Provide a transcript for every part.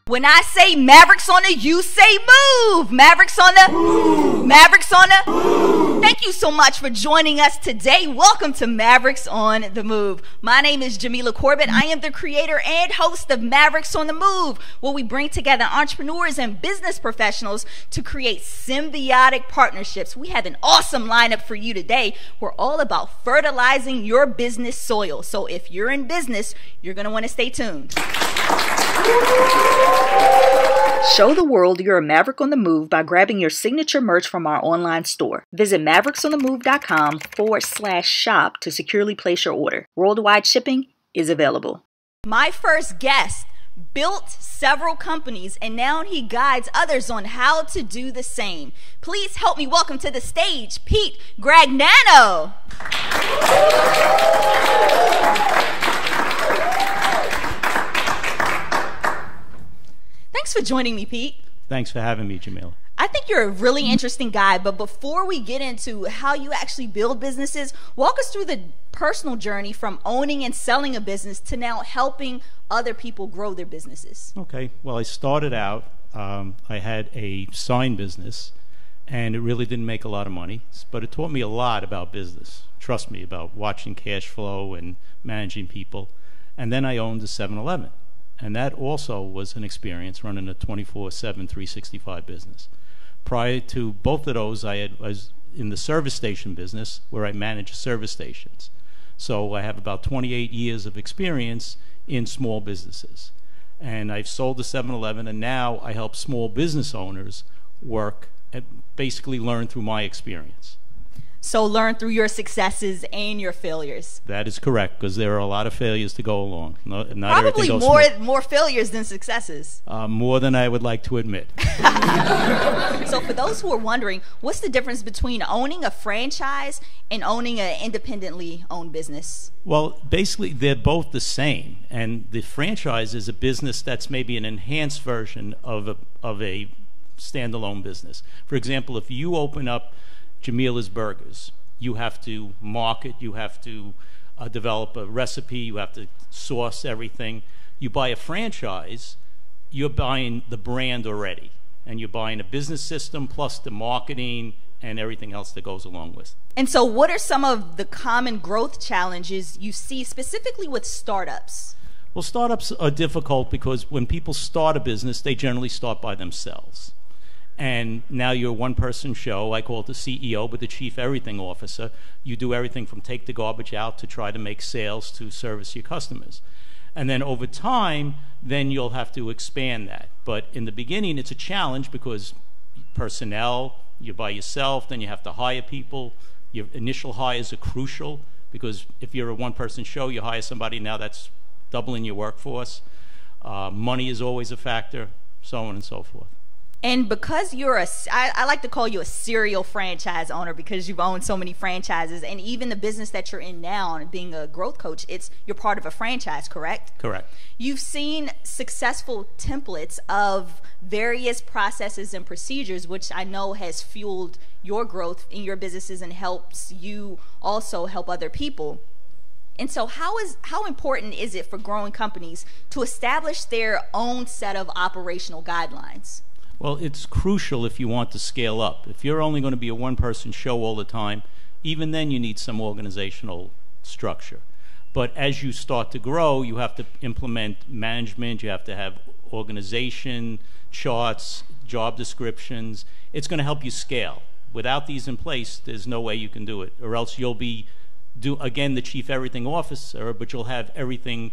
When I say Mavericks on the, you say move. Mavericks on the move. Mavericks on the move. Thank you so much for joining us today. Welcome to Mavericks on the Move. My name is Jamilah Corbitt. I am the creator and host of Mavericks on the Move, where we bring together entrepreneurs and business professionals to create symbiotic partnerships. We have an awesome lineup for you today. We're all about fertilizing your business soil. So if you're in business, you're going to want to stay tuned. Show the world you're a Maverick on the Move by grabbing your signature merch from our online store. Visit mavericksonthemove.com/shop to securely place your order. Worldwide shipping is available. My first guest built several companies, and now he guides others on how to do the same. Please help me welcome to the stage Pete Gragnano. Thanks for joining me, Pete. Thanks for having me, Jamilah. I think you're a really interesting guy, but before we get into how you actually build businesses, walk us through the personal journey from owning and selling a business to now helping other people grow their businesses. Okay, well, I started out, I had a sign business, and it really didn't make a lot of money, but it taught me a lot about business. Trust me, about watching cash flow and managing people. And then I owned a 7-Eleven. And that also was an experience, running a 24/7, 365 business. Prior to both of those, I was in the service station business, where I managed service stations. So I have about 28 years of experience in small businesses. And I've sold the 7-Eleven, and now I help small business owners work and basically learn through my experience. So learn through your successes and your failures. That is correct, because there are a lot of failures to go along. Not Probably more failures than successes. More than I would like to admit. So for those who are wondering, what's the difference between owning a franchise and owning an independently owned business? Well, basically, they're both the same. And the franchise is a business that's maybe an enhanced version of a standalone business. For example, if you open up Jamilah's Burgers, you have to market, you have to develop a recipe, you have to source everything. You buy a franchise, you're buying the brand already, and you're buying a business system plus the marketing and everything else that goes along with. And so what are some of the common growth challenges you see specifically with startups? Well, startups are difficult because when people start a business, they generally start by themselves. And now you're a one-person show. I call it the CEO, but the Chief Everything Officer. You do everything from take the garbage out to try to make sales to service your customers. And then over time, then you'll have to expand that. But in the beginning, it's a challenge because personnel, you're by yourself, then you have to hire people. Your initial hires are crucial because if you're a one-person show, you hire somebody, now that's doubling your workforce. Money is always a factor, so on and so forth. And because you're I like to call you a serial franchise owner because you've owned so many franchises, and even the business that you're in now, and being a growth coach, you're part of a franchise, correct? Correct. You've seen successful templates of various processes and procedures, which I know has fueled your growth in your businesses and helps you also help other people. And so how important is it for growing companies to establish their own set of operational guidelines? Well, it's crucial if you want to scale up. If you're only going to be a one-person show all the time, even then you need some organizational structure. But as you start to grow, you have to implement management, you have to have organization, charts, job descriptions. It's going to help you scale. Without these in place, there's no way you can do it. Or else you'll be, again, the Chief Everything Officer, but you'll have everything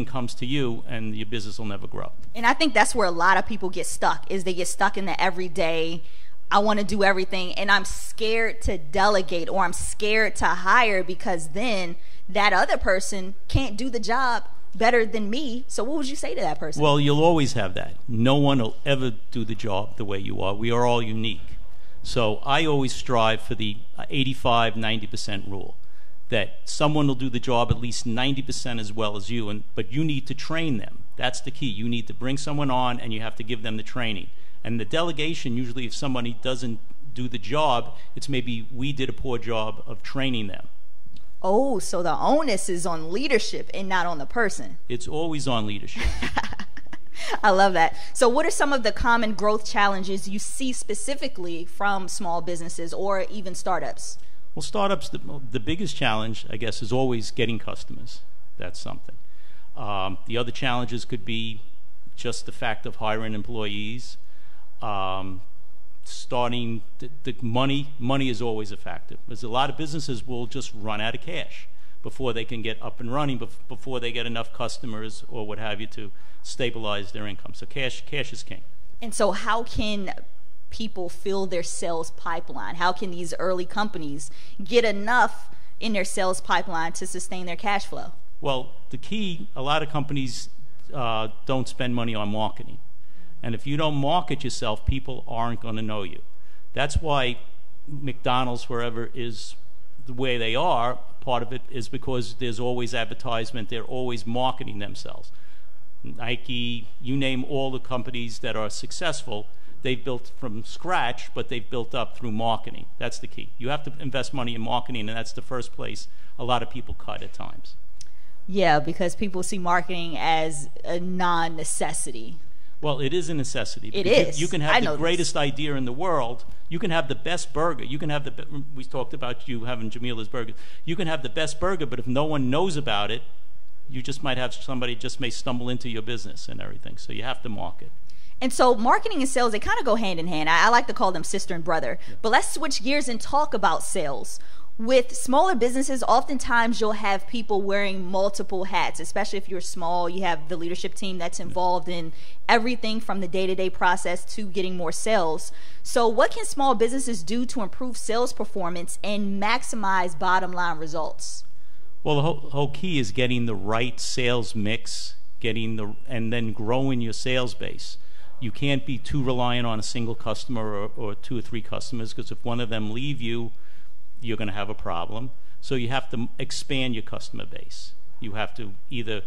comes to you and your business will never grow. And I think that's where a lot of people get stuck, is they get stuck in the everyday, I want to do everything, and I'm scared to delegate, or I'm scared to hire because then that other person can't do the job better than me. So what would you say to that person? Well, you'll always have that. No one will ever do the job the way you are. We are all unique. So I always strive for the 85-90% rule, that someone will do the job at least 90% as well as you, but you need to train them. That's the key. You need to bring someone on and you have to give them the training. And the delegation, usually if somebody doesn't do the job, it's maybe we did a poor job of training them. Oh, so the onus is on leadership and not on the person. It's always on leadership. I love that. So what are some of the common growth challenges you see specifically from small businesses or even startups? Well, startups, the biggest challenge, I guess, is always getting customers. That's something. The other challenges could be just the fact of hiring employees. Starting the money is always a factor. Because a lot of businesses will just run out of cash before they can get up and running, before they get enough customers or what have you to stabilize their income. So cash is king. And so how can people fill their sales pipeline? How can these early companies get enough in their sales pipeline to sustain their cash flow? Well, the key, a lot of companies don't spend money on marketing. And if you don't market yourself, people aren't going to know you. That's why McDonald's, wherever, is the way they are. Part of it is because there's always advertisement. They're always marketing themselves. Nike, you name all the companies that are successful, they've built from scratch, but they've built up through marketing. That's the key. You have to invest money in marketing, and that's the first place a lot of people cut at times. Yeah, because people see marketing as a non-necessity. Well, it is a necessity. It is. You can have the greatest idea in the world. You can have the best burger. You can have we talked about you having Jamilah's burger. You can have the best burger, but if no one knows about it, you just might have somebody just may stumble into your business and everything. So you have to market. And so marketing and sales, they kind of go hand in hand. I like to call them sister and brother. Yeah. But let's switch gears and talk about sales. With smaller businesses, oftentimes you'll have people wearing multiple hats, especially if you're small. You have the leadership team that's involved in everything from the day-to-day process to getting more sales. So what can small businesses do to improve sales performance and maximize bottom line results? Well, the whole key is getting the right sales mix, and then growing your sales base. You can't be too reliant on a single customer or two or three customers, because if one of them leave you, you're going to have a problem. So you have to expand your customer base. You have to either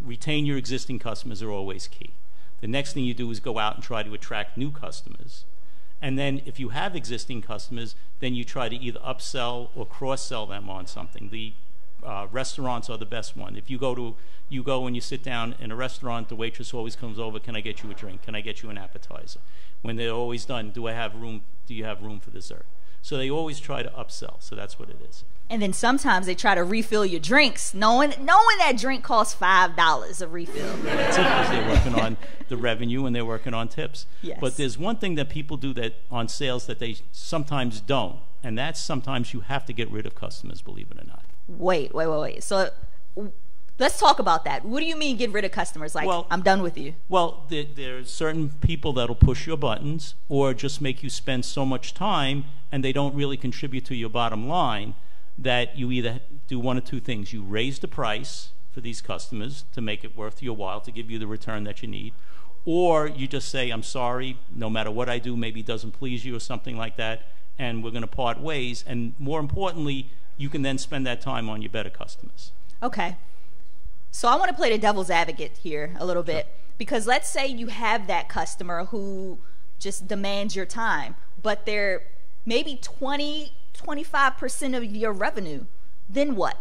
retain your existing customers are always key. The next thing you do is go out and try to attract new customers. And then if you have existing customers, then you try to either upsell or cross-sell them on something. The restaurants are the best one. If you go and you sit down in a restaurant, the waitress always comes over, can I get you a drink? Can I get you an appetizer? When they're always done, do you have room for dessert? So they always try to upsell. So that's what it is. And then sometimes they try to refill your drinks, knowing that drink costs $5 a refill. That's it, because they're working on the revenue and they're working on tips. Yes. But there's one thing that people do that on sales that they sometimes don't, and that's sometimes you have to get rid of customers, believe it or not. Wait. So let's talk about that. What do you mean get rid of customers? I'm done with you. Well, there's certain people that'll push your buttons or just make you spend so much time, and they don't really contribute to your bottom line, that you either do one of two things. You raise the price for these customers to make it worth your while, to give you the return that you need, or you just say, I'm sorry, no matter what I do, maybe it doesn't please you or something like that, and we're going to part ways. And more importantly, you can then spend that time on your better customers. Okay. So I want to play the devil's advocate here a little bit, because let's say you have that customer who just demands your time, but they're maybe 25% of your revenue. Then what?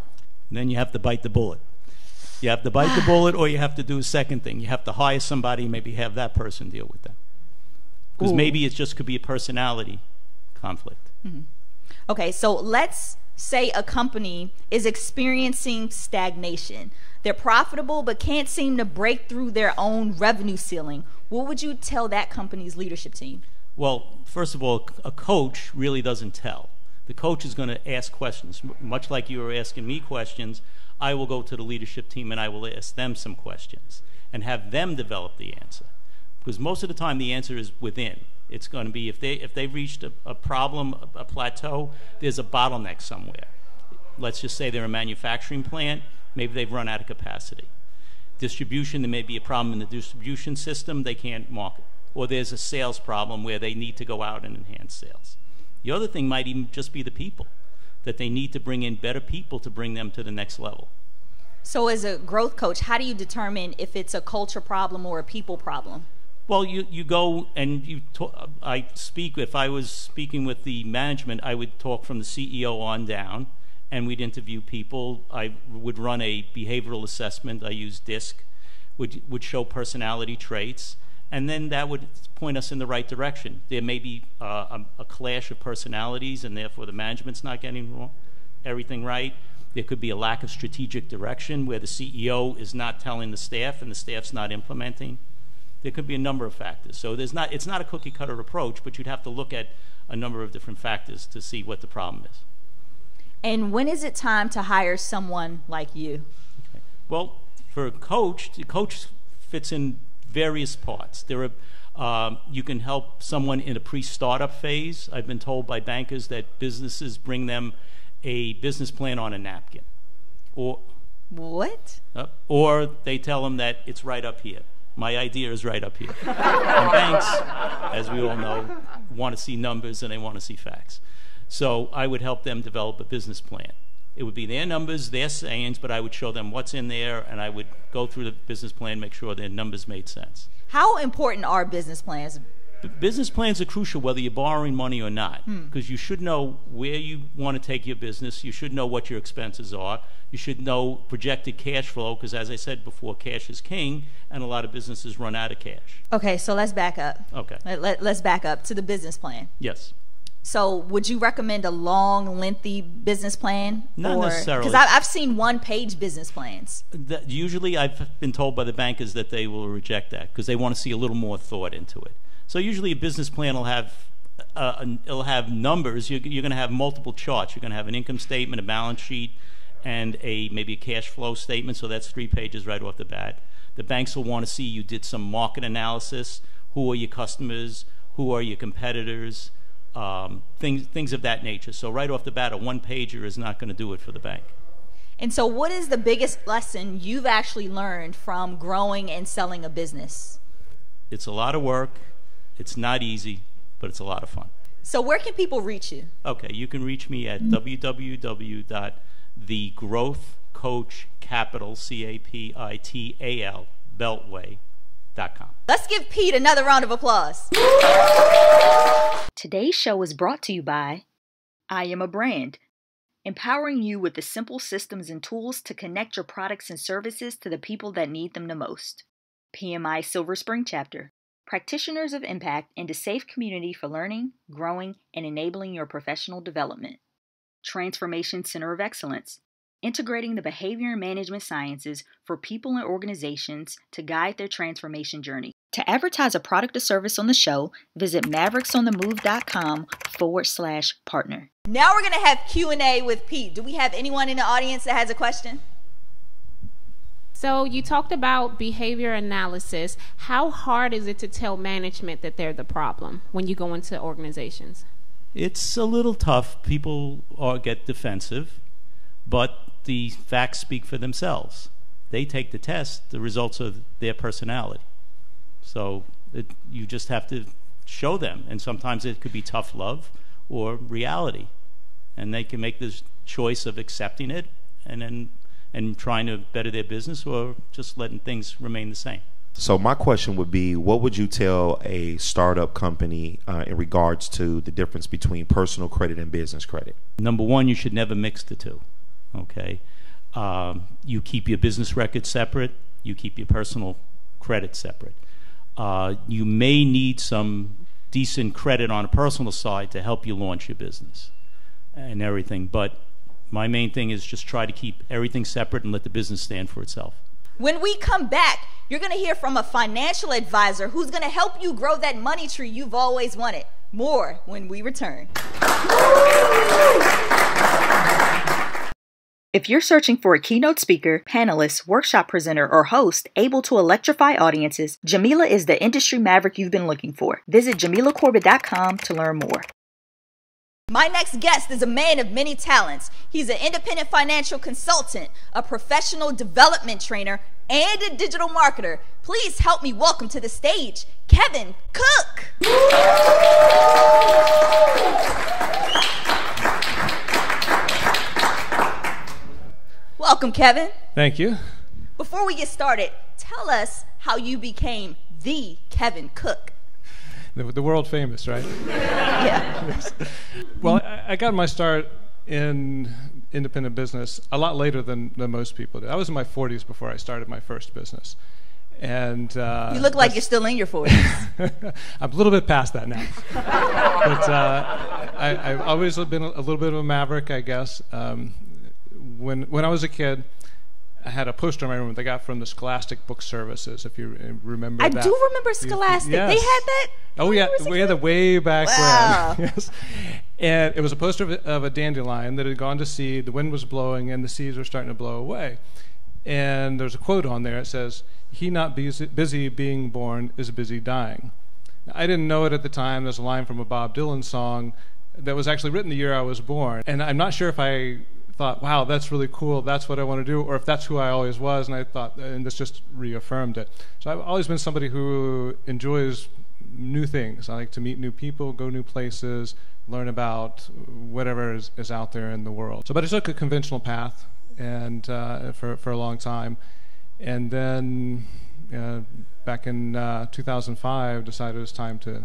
Then you have to bite the bullet. You have to bite the bullet, or you have to do a second thing. You have to hire somebody, maybe have that person deal with that. Because maybe it just could be a personality conflict. Mm-hmm. Okay, so let's say a company is experiencing stagnation. They're profitable but can't seem to break through their own revenue ceiling. What would you tell that company's leadership team? Well, first of all, a coach really doesn't tell. The coach is going to ask questions. Much like you were asking me questions, I will go to the leadership team and I will ask them some questions and have them develop the answer. Because most of the time the answer is within. It's going to be if they've reached a problem, a plateau, there's a bottleneck somewhere. Let's just say they're a manufacturing plant, maybe they've run out of capacity. Distribution, there may be a problem in the distribution system, they can't market. Or there's a sales problem where they need to go out and enhance sales. The other thing might even just be the people, that they need to bring in better people to bring them to the next level. So as a growth coach, how do you determine if it's a culture problem or a people problem? Well, you go and you talk. If I was speaking with the management, I would talk from the CEO on down, and we'd interview people. I would run a behavioral assessment. I use DISC, would show personality traits, and then that would point us in the right direction. There may be a clash of personalities, and therefore the management's not getting everything right. There could be a lack of strategic direction where the CEO is not telling the staff and the staff's not implementing. There could be a number of factors. So it's not a cookie-cutter approach, but you'd have to look at a number of different factors to see what the problem is. And when is it time to hire someone like you? Okay. Well, for a coach, the coach fits in various parts. There are you can help someone in a pre-startup phase. I've been told by bankers that businesses bring them a business plan on a napkin, or what? Or they tell them that it's right up here. My idea is right up here. And banks, as we all know, want to see numbers and they want to see facts. So I would help them develop a business plan. It would be their numbers, their sayings, but I would show them what's in there, and I would go through the business plan, make sure their numbers made sense. How important are business plans? Business plans are crucial whether you're borrowing money or not, because you should know where you want to take your business. You should know what your expenses are. You should know projected cash flow, because as I said before, cash is king, and a lot of businesses run out of cash. Okay, so let's back up. Okay. Let's back up to the business plan. Yes. So would you recommend a long, lengthy business plan? Not necessarily. Because I've seen one-page business plans. Usually I've been told by the bankers that they will reject that because they want to see a little more thought into it. So usually a business plan will have it'll have numbers. You're going to have multiple charts. You're going to have an income statement, a balance sheet, and maybe a cash flow statement. So that's 3 pages right off the bat. The banks will want to see you did some market analysis. Who are your customers? Who are your competitors? Things of that nature. So right off the bat, a one-pager is not going to do it for the bank. And so what is the biggest lesson you've actually learned from growing and selling a business? It's a lot of work. It's not easy, but it's a lot of fun. So where can people reach you? Okay, you can reach me at www.thegrowthcoachcapital, beltway.com. Let's give Pete another round of applause. Today's show is brought to you by I Am a Brand, empowering you with the simple systems and tools to connect your products and services to the people that need them the most. PMI Silver Spring Chapter, practitioners of impact and a safe community for learning, growing, and enabling your professional development. Transformation Center of Excellence, integrating the behavior and management sciences for people and organizations to guide their transformation journey. To advertise a product or service on the show, visit mavericksonthemove.com/partner. Now we're going to have Q&A with Pete. Do we have anyone in the audience that has a question? So you talked about behavior analysis. How hard is it to tell management that they're the problem when you go into organizations? It's a little tough. People get defensive, but the facts speak for themselves. They take the test, the results of their personality. So you just have to show them, and sometimes it could be tough love or reality, and they can make this choice of accepting it and trying to better their business, or just letting things remain the same. So my question would be, what would you tell a startup company in regards to the difference between personal credit and business credit? Number one, you should never mix the two. Okay, you keep your business records separate. You keep your personal credit separate. You may need some decent credit on a personal side to help you launch your business and everything, but my main thing is just try to keep everything separate and let the business stand for itself. When we come back, you're going to hear from a financial advisor who's going to help you grow that money tree you've always wanted. More when we return. If you're searching for a keynote speaker, panelist, workshop presenter, or host able to electrify audiences, Jamilah is the industry maverick you've been looking for. Visit JamilahCorbitt.com to learn more. My next guest is a man of many talents. He's an independent financial consultant, a professional development trainer, and a digital marketer. Please help me welcome to the stage, Kevin Cook. Welcome, Kevin. Thank you. Before we get started, tell us how you became the Kevin Cook. The world famous, right? Yeah. Yes. Well, I got my start in independent business a lot later than most people did. I was in my 40s before I started my first business. And you look like you're still in your 40s. I'm a little bit past that now. But I've always been a little bit of a maverick, I guess. When I was a kid, I had a poster in my room that I got from the Scholastic Book Services, if you remember that. I do remember Scholastic. Yes. They had that? Oh, yeah. We had that way back Wow. when. Yes. And it was a poster of a dandelion that had gone to seed. The wind was blowing, and the seeds were starting to blow away. And there's a quote on there. It says, "He not busy being born is busy dying." Now, I didn't know it at the time. There's a line from a Bob Dylan song that was actually written the year I was born. And I'm not sure if I thought, wow, that's really cool, that's what I want to do, or if that's who I always was, and I thought, and this just reaffirmed it. So I've always been somebody who enjoys new things. I like to meet new people, go new places, learn about whatever is out there in the world. So, but I took a conventional path, and for a long time, and then back in 2005, decided it was time to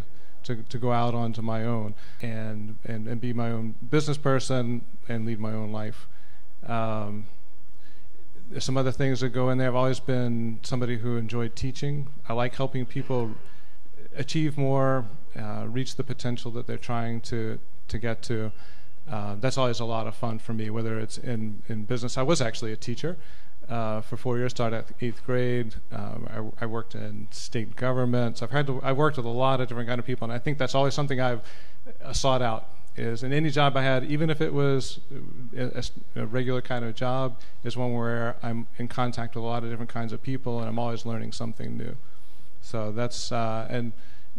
go out onto my own and be my own business person and lead my own life. There's some other things that go in there. I've always been somebody who enjoyed teaching. I like helping people achieve more, reach the potential that they're trying to get to. That's always a lot of fun for me, whether it's in business. I was actually a teacher for 4 years, started at the 8th grade. I worked in state government. So I worked with a lot of different kind of people, and I think that's always something I've sought out, is in any job I had, even if it was a regular kind of job, is one where I'm in contact with a lot of different kinds of people, and I'm always learning something new. So that's, and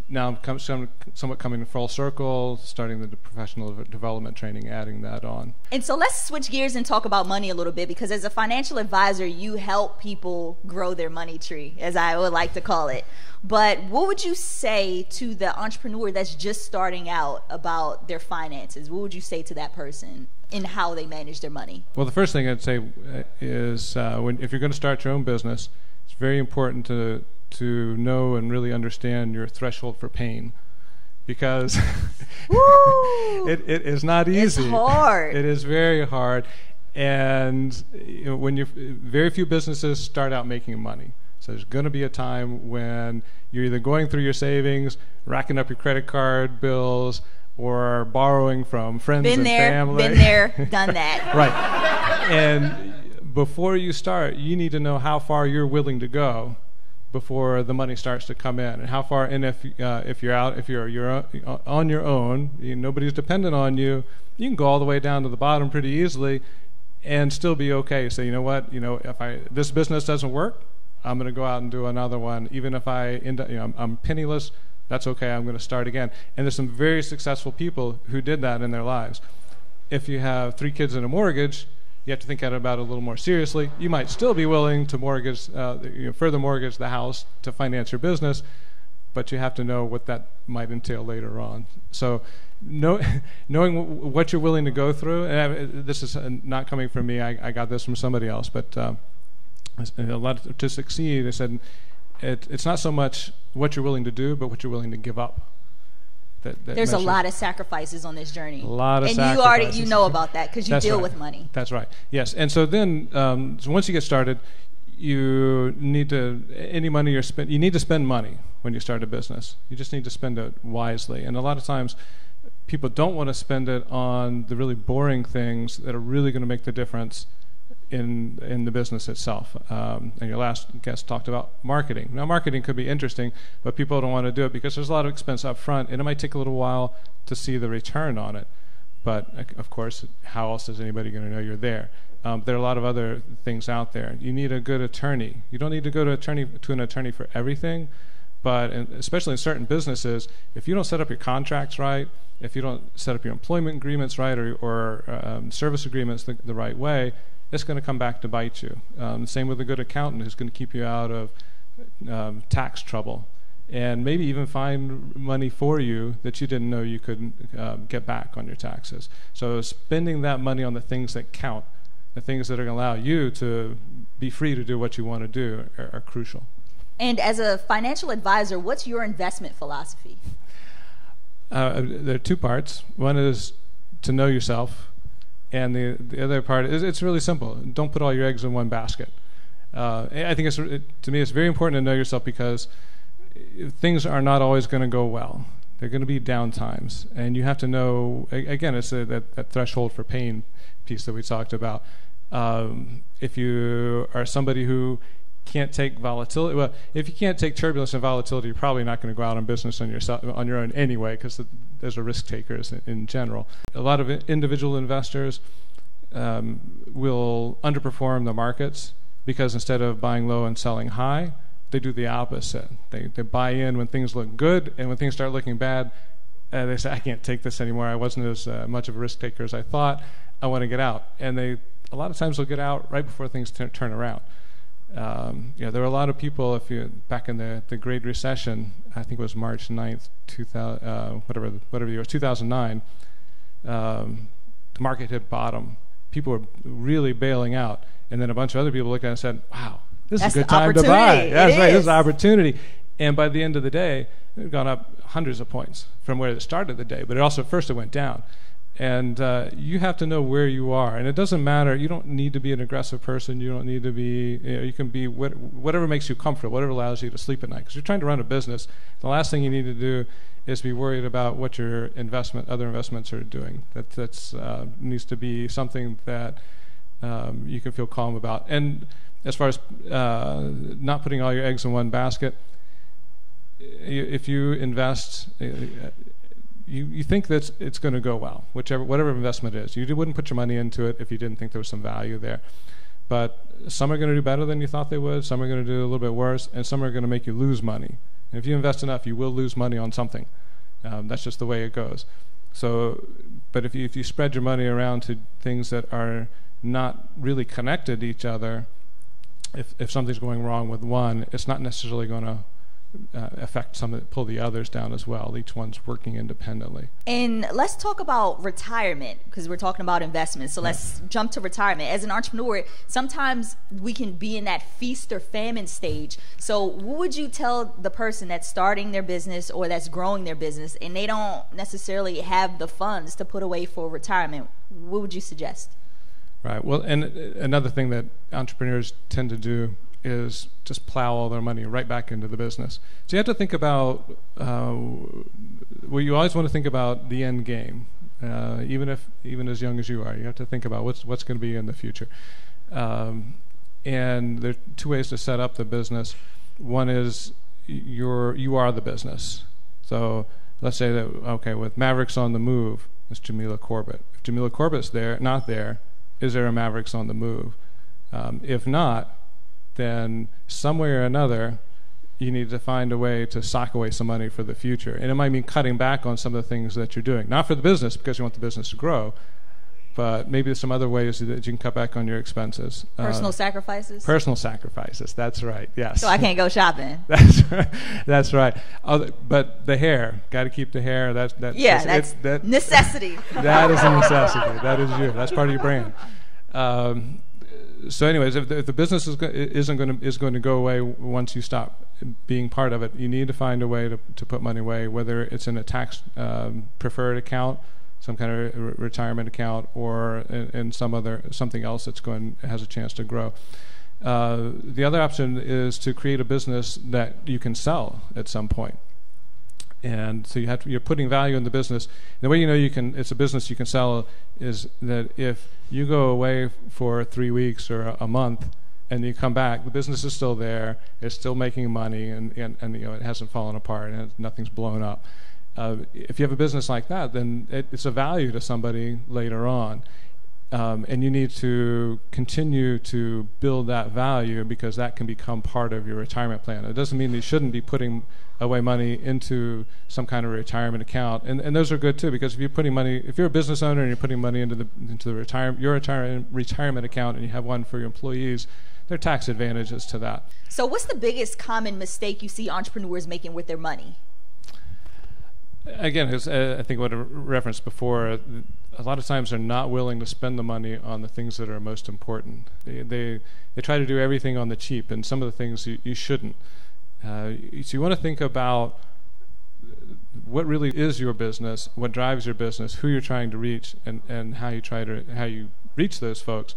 now I'm somewhat coming full circle, starting the professional development training, adding that on. And so let's switch gears and talk about money a little bit, because as a financial advisor, you help people grow their money tree, as I would like to call it. But what would you say to the entrepreneur that's just starting out about their finances? What would you say to that person in how they manage their money? Well, the first thing I'd say is if you're going to start your own business, it's very important to know and really understand your threshold for pain, because it is not easy. It's hard. It is very hard, and when very few businesses start out making money. So there's going to be a time when you're either going through your savings, racking up your credit card bills, or borrowing from friends and family. Been there, done that. Right. And before you start, you need to know how far you're willing to go before the money starts to come in, and how far. And if you're on your own, nobody's dependent on you, you can go all the way down to the bottom pretty easily, and still be okay. So you know what? If this business doesn't work, I'm going to go out and do another one. Even if I end up, I'm penniless, that's okay. I'm going to start again. And there's some very successful people who did that in their lives. If you have 3 kids and a mortgage, you have to think about it a little more seriously. You might still be willing to mortgage, further mortgage the house to finance your business, but you have to know what that might entail later on. So knowing what you're willing to go through, and this is not coming from me, I got this from somebody else, but to succeed, I said, it's not so much what you're willing to do, but what you're willing to give up. There's a lot of sacrifices on this journey. A lot of sacrifices. And you know about that because you deal with money. That's right. Yes. And so then, so once you get started, you need to, any money you're spend, you need to spend money when you start a business. You just need to spend it wisely. And a lot of times, people don't want to spend it on the really boring things that are really going to make the difference in the business itself. And your last guest talked about marketing. Now, marketing could be interesting, but people don't want to do it because there's a lot of expense up front, and it might take a little while to see the return on it. But, of course, how else is anybody going to know you're there? There are a lot of other things out there. You need a good attorney. You don't need to go to an attorney for everything, but especially in certain businesses, if you don't set up your contracts right, if you don't set up your employment agreements right or service agreements the right way, it's going to come back to bite you. Same with a good accountant who's going to keep you out of tax trouble and maybe even find money for you that you didn't know you could get back on your taxes. So spending that money on the things that count, the things that are going to allow you to be free to do what you want to do are crucial. And as a financial advisor, what's your investment philosophy? There are 2 parts. One is to know yourself. And the other part is it's really simple. Don't put all your eggs in one basket. I think to me it's very important to know yourself, because things are not always going to go well. There are going to be down times, and you have to know, again, it's that threshold for pain piece that we talked about. If you are somebody who can't take volatility, well, if you can't take turbulence and volatility, you're probably not going to go out on business on your own anyway, because those are risk takers in general. A lot of individual investors will underperform the markets, because instead of buying low and selling high, they do the opposite. They buy in when things look good, and when things start looking bad, they say, I can't take this anymore. I wasn't as much of a risk taker as I thought. I want to get out. And a lot of times they'll get out right before things turn around. There were a lot of people, back in the Great Recession, I think it was March 9th, 2000, whatever year, 2009, the market hit bottom. People were really bailing out. And then a bunch of other people looked at it and said, wow, this is a good time to buy. That's right, this is an opportunity. And by the end of the day, it had gone up hundreds of points from where it started the day. But first it went down. And you have to know where you are. And it doesn't matter. You don't need to be an aggressive person. You don't need to be, you can be whatever makes you comfortable, whatever allows you to sleep at night. Because you're trying to run a business. The last thing you need to do is be worried about what your other investments are doing. That's needs to be something that you can feel calm about. And as far as not putting all your eggs in one basket, if you invest, you think that it's going to go well, whatever investment it is. You wouldn't put your money into it if you didn't think there was some value there. But some are going to do better than you thought they would, some are going to do a little bit worse, and some are going to make you lose money. And if you invest enough, you will lose money on something. That's just the way it goes. But if you spread your money around to things that are not really connected to each other, if something's going wrong with one, it's not necessarily going to pull the others down as well. Each one's working independently. And let's talk about retirement, because we're talking about investments. So let's jump to retirement. As an entrepreneur, sometimes we can be in that feast or famine stage. So what would you tell the person that's starting their business or that's growing their business and they don't necessarily have the funds to put away for retirement? What would you suggest? Right. Well, and another thing that entrepreneurs tend to do is just plow all their money right back into the business. So you have to think about, you always want to think about the end game, even as young as you are. You have to think about what's going to be in the future. And there are two ways to set up the business. One is you are the business. So let's say that, okay, with Mavericks on the Move, it's Jamilah Corbitt. If Jamilah Corbitt's not there, is there a Mavericks on the Move? If not, then some way or another, you need to find a way to sock away some money for the future. And it might mean cutting back on some of the things that you're doing. Not for the business, because you want the business to grow, but maybe there's some other ways that you can cut back on your expenses. Personal sacrifices? Personal sacrifices, that's right, yes. So I can't go shopping. That's right. But the hair, got to keep the hair. That's necessity. That is a necessity. That is you. That's part of your brand. So anyways, if the business is going to go away once you stop being part of it, you need to find a way to put money away, whether it's in a tax preferred account, some kind of retirement account, or in something else has a chance to grow. The other option is to create a business that you can sell at some point. And so you're putting value in the business. And the way you know it's a business you can sell is that if you go away for 3 weeks or a month and you come back, the business is still there, it's still making money, and it hasn't fallen apart and nothing's blown up. If you have a business like that, then it's a value to somebody later on. And you need to continue to build that value, because that can become part of your retirement plan. It doesn't mean you shouldn't be putting away money into some kind of retirement account, and those are good too, because if you're a business owner and you're putting money into your retirement account, and you have one for your employees, there are tax advantages to that. So what's the biggest common mistake you see entrepreneurs making with their money? Again, I think what I referenced before, a lot of times they're not willing to spend the money on the things that are most important. They try to do everything on the cheap, and some of the things you shouldn't. So you want to think about what really is your business, what drives your business, who you're trying to reach, and how you reach those folks.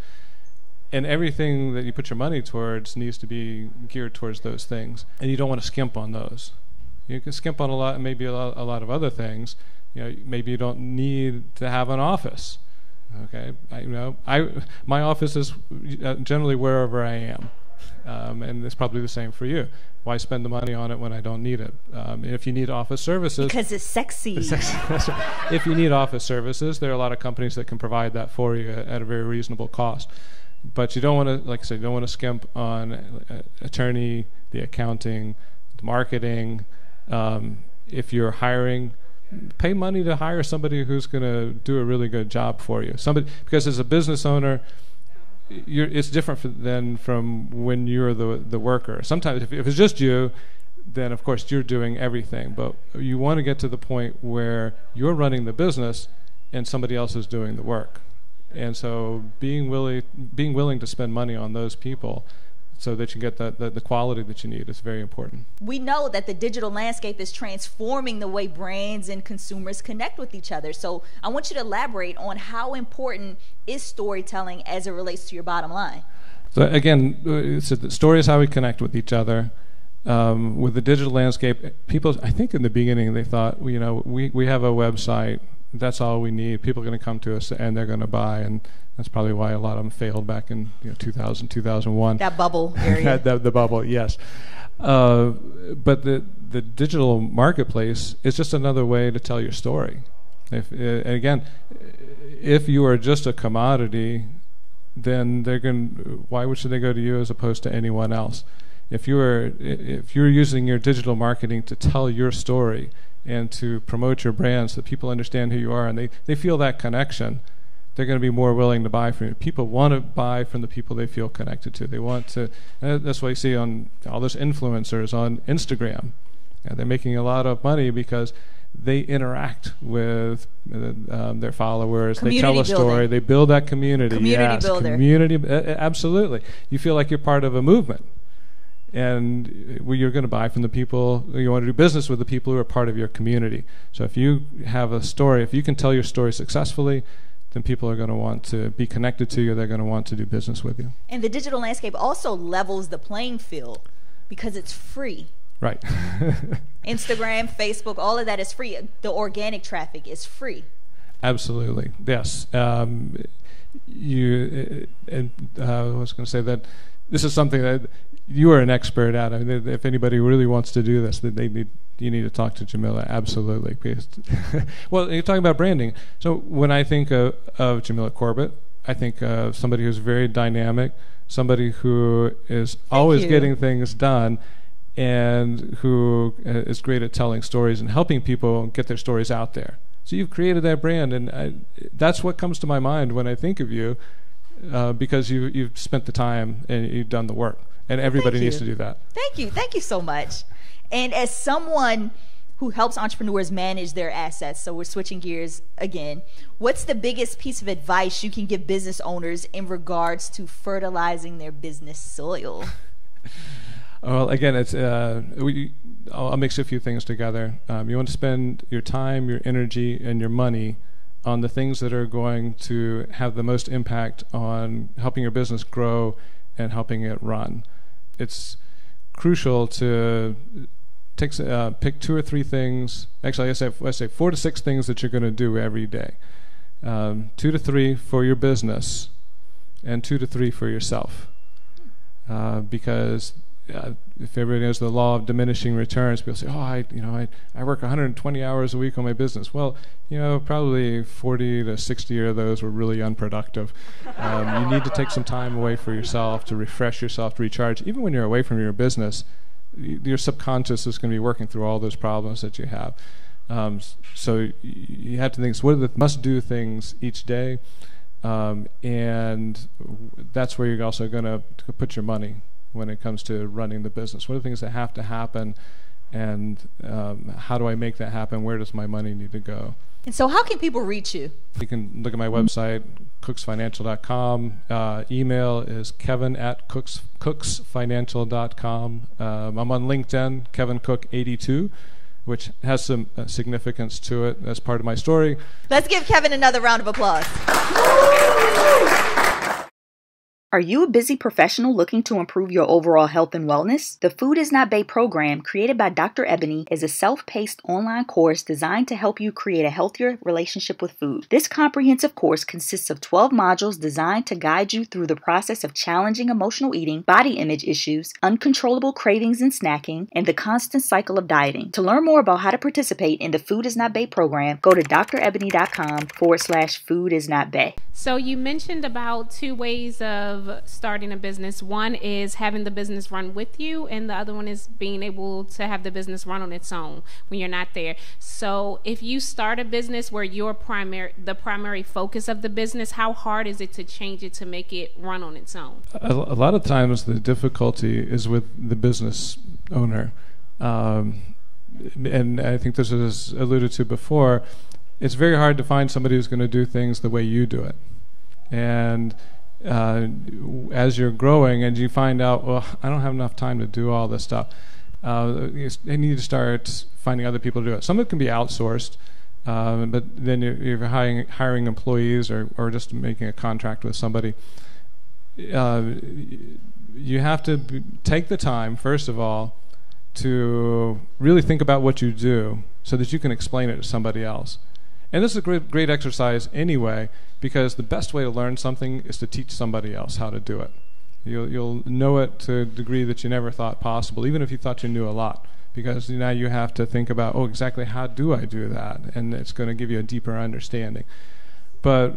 And everything that you put your money towards needs to be geared towards those things. And you don't want to skimp on those. You can skimp on a lot, maybe a lot of other things. Maybe you don't need to have an office. Okay, my office is generally wherever I am, and it's probably the same for you. Why spend the money on it when I don't need it? If you need office services, because it's sexy. That's right. If you need office services, there are a lot of companies that can provide that for you at a very reasonable cost. But you don't want to, like I said, you don't want to skimp on attorney, the accounting, the marketing. If you're hiring, pay money to hire somebody who's going to do a really good job for you. Because as a business owner, it's different than from when you're the worker. Sometimes if it's just you, then of course you're doing everything. But you want to get to the point where you're running the business and somebody else is doing the work. And so being willing to spend money on those people so that you get the quality that you need is very important. We know that the digital landscape is transforming the way brands and consumers connect with each other. So I want you to elaborate on how important is storytelling as it relates to your bottom line. So again, the story is how we connect with each other. With the digital landscape, people, I think in the beginning they thought, we have a website, that's all we need. People are going to come to us and they're going to buy, and that's probably why a lot of them failed back in 2000, 2001. That bubble area. the bubble, yes. But the digital marketplace is just another way to tell your story. If you are just a commodity, then why should they go to you as opposed to anyone else? If you're using your digital marketing to tell your story and to promote your brand so that people understand who you are and they feel that connection, they're going to be more willing to buy from you. People want to buy from the people they feel connected to. They want to. That's why you see on all those influencers on Instagram. They're making a lot of money because they interact with their followers. Community they tell a story. building. They build that community. Community builder. Absolutely. You feel like you're part of a movement. And you're going to buy from the people, you want to do business with the people who are part of your community. So if you have a story, if you can tell your story successfully, then people are going to want to be connected to you. They're going to want to do business with you. And the digital landscape also levels the playing field because it's free. Right. Instagram, Facebook, all of that is free. The organic traffic is free. Absolutely. Yes. I was going to say that this is something that you are an expert at. I mean, if anybody really wants to do this, you need to talk to Jamilah. Absolutely. Well, you're talking about branding. So when I think of Jamilah Corbitt, I think of somebody who's very dynamic, somebody who is always getting things done, and who is great at telling stories and helping people get their stories out there. So you've created that brand, and that's what comes to my mind when I think of you, because you've spent the time and you've done the work. And everybody needs to do that. Thank you so much. And as someone who helps entrepreneurs manage their assets, so we're switching gears again, what's the biggest piece of advice you can give business owners in regards to fertilizing their business soil? Well, again, it's I'll mix a few things together. You want to spend your time, your energy, and your money on the things that are going to have the most impact on helping your business grow and helping it run. It's crucial to pick 2 or 3 things. Actually, I say 4 to 6 things that you're going to do every day. 2 to 3 for your business, and 2 to 3 for yourself. Because if everybody knows the law of diminishing returns, people say, I work 120 hours a week on my business. Well, probably 40 to 60 of those were really unproductive. You need to take some time away for yourself to refresh yourself, to recharge. Even when you're away from your business, your subconscious is going to be working through all those problems that you have. So you have to think, what are the must-do things each day? And that's where you're also going to put your money when it comes to running the business. What are the things that have to happen, and how do I make that happen? Where does my money need to go? And so how can people reach you? You can look at my website, cooksfinancial.com. Email is kevin@cooksfinancial.com. I'm on LinkedIn, Kevin Cook 82, which has some significance to it as part of my story. Let's give Kevin another round of applause. Are you a busy professional looking to improve your overall health and wellness? The Food Is Not Bae program, created by Dr. Ebony, is a self-paced online course designed to help you create a healthier relationship with food. This comprehensive course consists of 12 modules designed to guide you through the process of challenging emotional eating, body image issues, uncontrollable cravings and snacking, and the constant cycle of dieting. To learn more about how to participate in the Food Is Not Bae program, go to drebony.com/foodisnotbae. So you mentioned about 2 ways of starting a business. One is having the business run with you, and the other one is being able to have the business run on its own when you're not there. So if you start a business where you're the primary focus of the business, how hard is it to change it to make it run on its own? A lot of times the difficulty is with the business owner. And I think this was alluded to before. It's very hard to find somebody who's going to do things the way you do it. And as you're growing and you find out, well, I don't have enough time to do all this stuff, you need to start finding other people to do it. Some of it can be outsourced, but then you're hiring employees or just making a contract with somebody. You have to take the time, first of all, to really think about what you do so that you can explain it to somebody else. And this is a great exercise anyway, because the best way to learn something is to teach somebody else how to do it. You'll know it to a degree that you never thought possible, even if you thought you knew a lot, because now you have to think about, exactly how do I do that? And it's going to give you a deeper understanding. But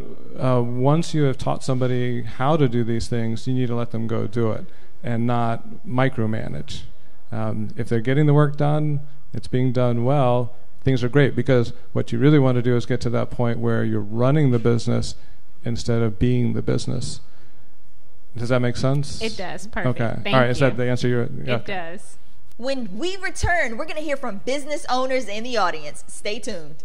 once you have taught somebody how to do these things, you need to let them go do it and not micromanage. If they're getting the work done, it's being done well, things are great, because what you really want to do is get to that point where you're running the business instead of being the business. Does that make sense? It does. Perfect. Okay. Thank All right. you. Is that the answer? It does. When we return, we're going to hear from business owners in the audience. Stay tuned.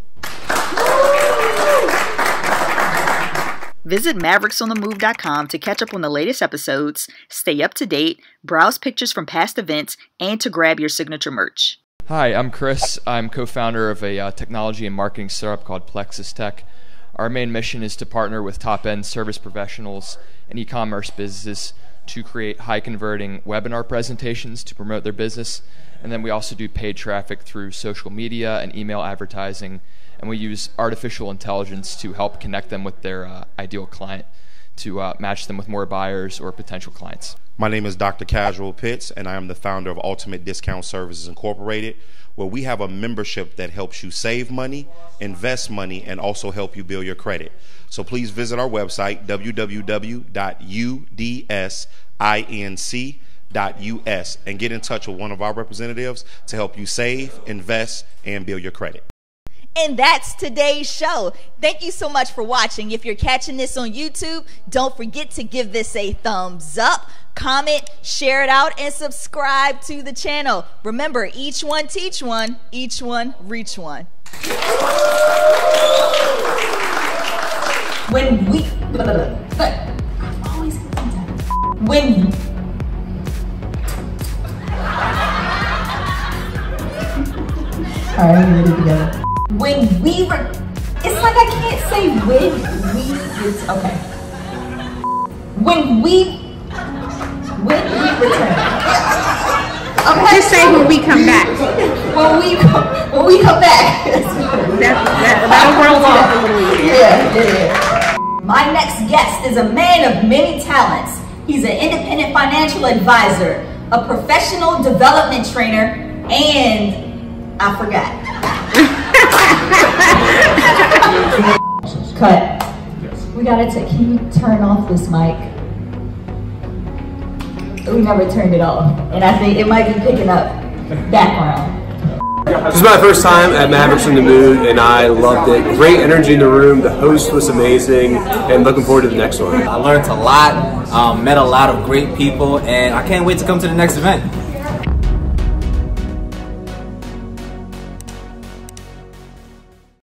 Visit MavericksOnTheMove.com to catch up on the latest episodes, stay up to date, browse pictures from past events, and to grab your signature merch. Hi, I'm Chris. I'm co-founder of a technology and marketing startup called Plexus Tech. Our main mission is to partner with top-end service professionals and e-commerce businesses to create high-converting webinar presentations to promote their business. And then we also do paid traffic through social media and email advertising. And we use artificial intelligence to help connect them with their ideal client, to match them with more buyers or potential clients. My name is Dr. Casual Pitts, and I am the founder of Ultimate Discount Services Incorporated, where we have a membership that helps you save money, invest money, and also help you build your credit. So please visit our website, www.udsinc.us, and get in touch with one of our representatives to help you save, invest, and build your credit. And that's today's show. Thank you so much for watching. If you're catching this on YouTube, don't forget to give this a thumbs up, comment, share it out, and subscribe to the channel. Remember, each one teach one, each one reach one. When we all right, we're ready together. When we it's like I can't say when we, it's okay. When we return. Okay. Just say when we come back. When we come back. That'll roll off a little easier. Yeah. My next guest is a man of many talents. He's an independent financial advisor, a professional development trainer, and I forgot. Cut. We gotta take. Can you turn off this mic? We never turned it off, and I think it might be picking up background. This is my first time at Mavericks On The Move, and I loved it. Great energy in the room. The host was amazing, and looking forward to the next one. I learned a lot, met a lot of great people, and I can't wait to come to the next event.